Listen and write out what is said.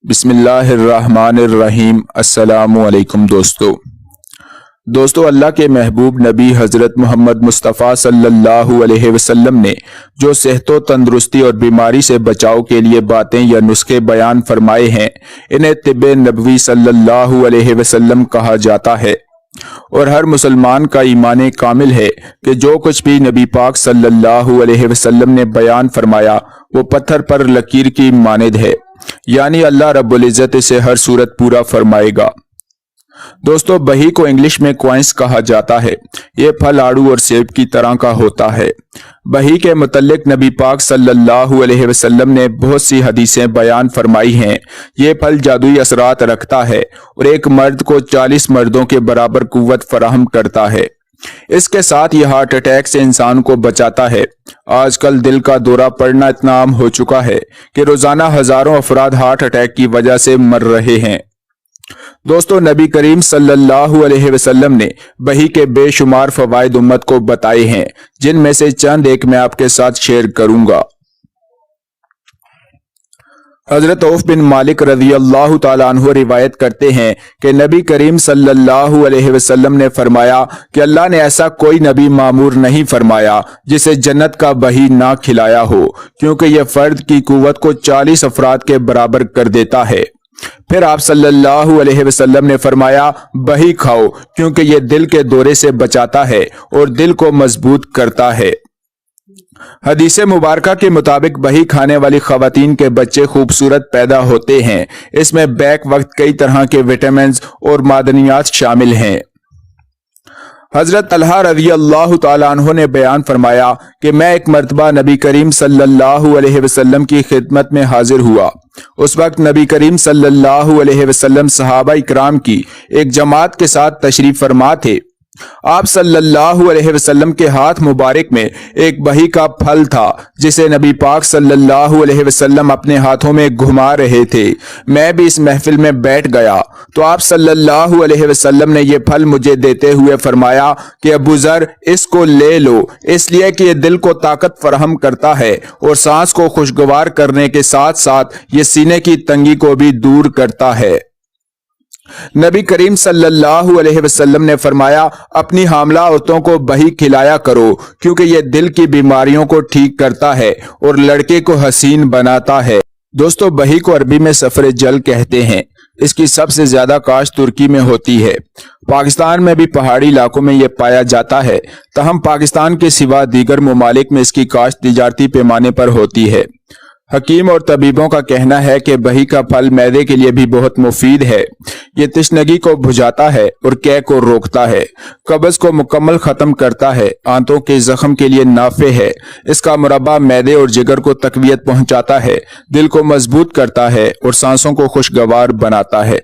बिस्मिल्लाहिर्रहमानिर्रहीम। अस्सलामु अलैकुम दोस्तों अल्लाह के महबूब नबी हज़रत मोहम्मद मुस्तफ़ा सल्लल्लाहु अलैहि वसल्लम ने जो सेहतो तंदुरुस्ती और बीमारी से बचाव के लिए बातें या नुस्खे बयान फरमाए हैं, इन्हें तिब्बे नबवी सल्लल्लाहु अलैहि वसल्लम कहा जाता है। और हर मुसलमान का ईमान कामिल है कि जो कुछ भी नबी पाक सल्लल्लाहु अलैहि वसल्लम ने बयान फरमाया वो पत्थर पर लकीर की मानिद है, यानी अल्लाह रब्बुल इज़्ज़त इसे हर सूरत पूरा फरमाएगा। दोस्तों, बही को इंग्लिश में क्वाइंस कहा जाता है। ये फल आड़ू और सेब की तरह का होता है। बही के मुतल्लिक नबी पाक सल्लल्लाहु अलैहि वसल्लम ने बहुत सी हदीसें बयान फरमाई हैं। ये फल जादुई असरात रखता है और एक मर्द को 40 मर्दों के बराबर कुव्वत फराहम करता है। इसके साथ ये हार्ट अटैक से इंसान को बचाता है। आजकल दिल का दौरा पड़ना इतना आम हो चुका है कि रोजाना हजारों अफराद हार्ट अटैक की वजह से मर रहे हैं। दोस्तों, नबी करीम सल्लल्लाहु अलैहि वसल्लम ने बही के बेशुमार फवाइद उम्मत को बताए हैं, जिनमें से चंद एक मैं आपके साथ शेयर करूंगा। हजरत औफ बिन मालिक रज़ी अल्लाह तआला अन्हु रिवायत करते हैं कि नबी करीम सल्लल्लाहु अलैहि वसल्लम ने फरमाया कि अल्लाह ने ऐसा कोई नबी मामूर नहीं फरमाया जिसे जन्नत का बही ना खिलाया हो, क्योंकि यह फर्द की कुव्वत को 40 अफराद के बराबर कर देता है। फिर आप सल्लल्लाहु अलैहि वसल्लम ने फरमाया, बही खाओ क्योंकि यह दिल के दौरे से बचाता है और दिल को मजबूत करता है। हदीस मुबारका के मुताबिक बही खाने वाली खवातीन के बच्चे खूबसूरत पैदा होते हैं। इसमें बैक वक्त कई तरह के विटामिन और मादनियात शामिल हैं। हजरत तलहा रज़ी अल्लाह तआला अन्हु ने बयान फरमाया कि मैं एक मर्तबा नबी करीम सल्लल्लाहु अलैहि वसल्लम की खिदमत में हाजिर हुआ। उस वक्त नबी करीम सल्लल्लाहु अलैहि वसल्लम सहाबा इकराम की एक जमात के साथ तशरीफ फरमा थे। आप सल्लल्लाहु अलैहि वसल्लम के हाथ मुबारक में एक बही का फल था, जिसे नबी पाक सल्लल्लाहु अलैहि वसल्लम अपने हाथों में घुमा रहे थे। मैं भी इस महफिल में बैठ गया तो आप सल्लल्लाहु अलैहि वसल्लम ने यह फल मुझे देते हुए फरमाया कि अबू ज़र, इसको ले लो, इसलिए कि यह दिल को ताकत फराहम करता है और सांस को खुशगवार करने के साथ साथ ये सीने की तंगी को भी दूर करता है। नबी करीम सल्लल्लाहु अलैहि वसल्लम ने फरमाया, अपनी हामला औरतों को बही खिलाया करो क्योंकि यह दिल की बीमारियों को ठीक करता है और लड़के को हसीन बनाता है। दोस्तों, बही को अरबी में सफर जल कहते हैं। इसकी सबसे ज्यादा काश्त तुर्की में होती है। पाकिस्तान में भी पहाड़ी इलाकों में यह पाया जाता है, तहम पाकिस्तान के सिवा दीगर ममालिक में इसकी काश्त तिजारती पैमाने पर होती है। हकीम और तबीबों का कहना है कि बही का फल मैदे के लिए भी बहुत मुफीद है। ये तशनगी को बुझाता है और कै को रोकता है, कब्ज को मुकम्मल खत्म करता है, आंतों के जख्म के लिए नाफे है। इसका मुरब्बा मैदे और जिगर को तकवियत पहुंचाता है, दिल को मजबूत करता है और सांसों को खुशगवार बनाता है।